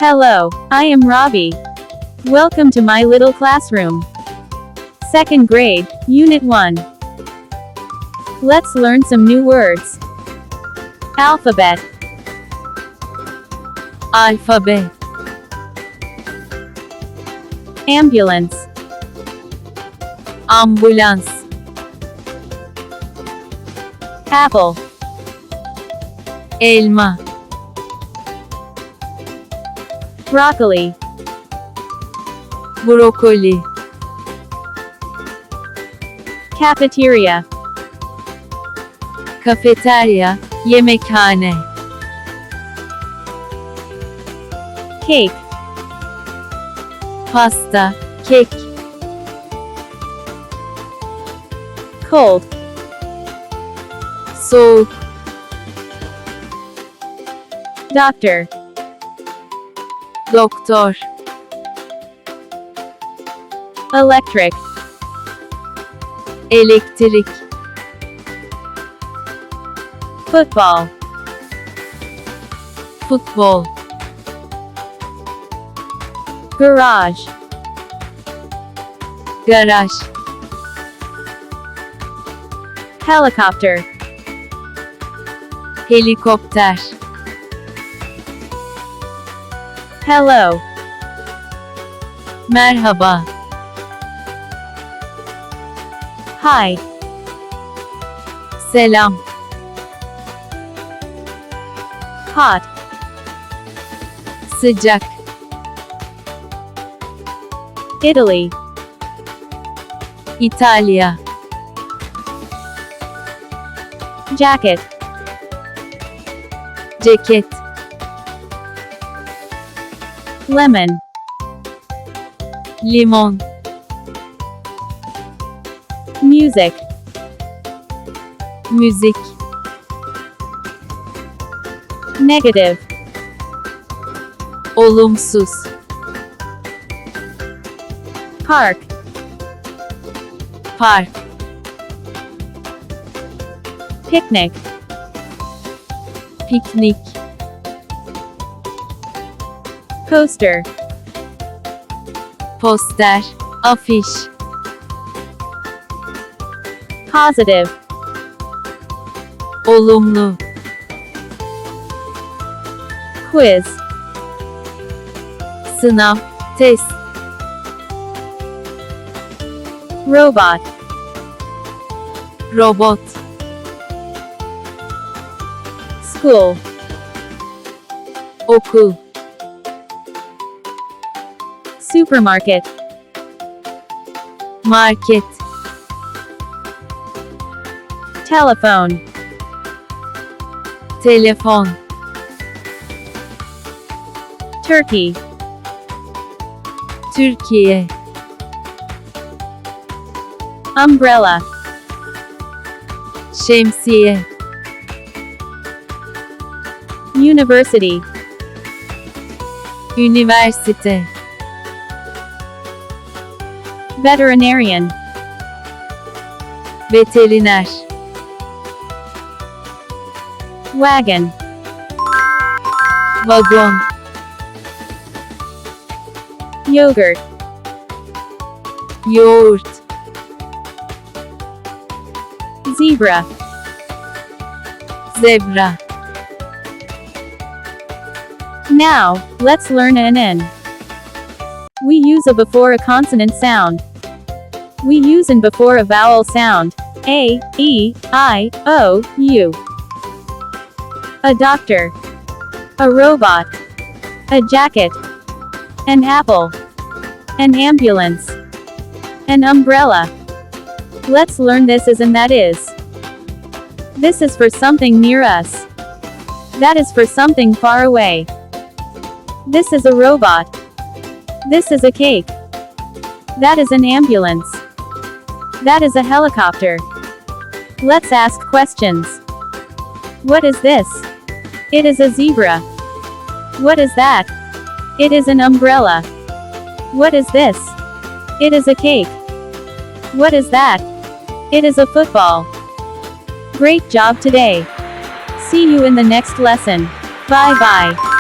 Hello, I am Robi. Welcome to my little classroom. Second grade, Unit 1. Let's learn some new words. Alphabet. Alfabe, Ambulance. ambulans, Apple. elma, Broccoli. brokoli, Cafeteria. kafeterya, yemekhane, Cake. pasta, kek, Cold. soğuk, Doctor. doktor, Electric. elektrik, Football. futbol, Garage. garaj, Helicopter. helikopter, Hello. merhaba, Hi. selam, Hot. sıcak, Italy. İtalya, Jacket. ceket, Lemon. limon, Music. müzik, Negative. olumsuz, Park. park, Picnic. piknik, Poster. poster, afiş, Positive. olumlu, Quiz. sınav, test, Robot. robot, School. okul, Supermarket. market, Telephone. telefon, Turkey. Türkiye, Umbrella. şemsiye, University. üniversite, Veterinarian. veteriner, Wagon. vagon, Yogurt. yoğurt, Zebra. zebra. Now, let's learn an N. We use a before a consonant sound. We use an before a vowel sound. A, E, I, O, U. A doctor. A robot. A jacket. An apple. An ambulance. An umbrella. Let's learn this as and that is. This is for something near us. That is for something far away. This is a robot. This is a cake. That is an ambulance. That is a helicopter. Let's ask questions. What is this? It is a zebra. What is that? It is an umbrella. What is this? It is a cake. What is that? It is a football. Great job today. See you in the next lesson. Bye bye.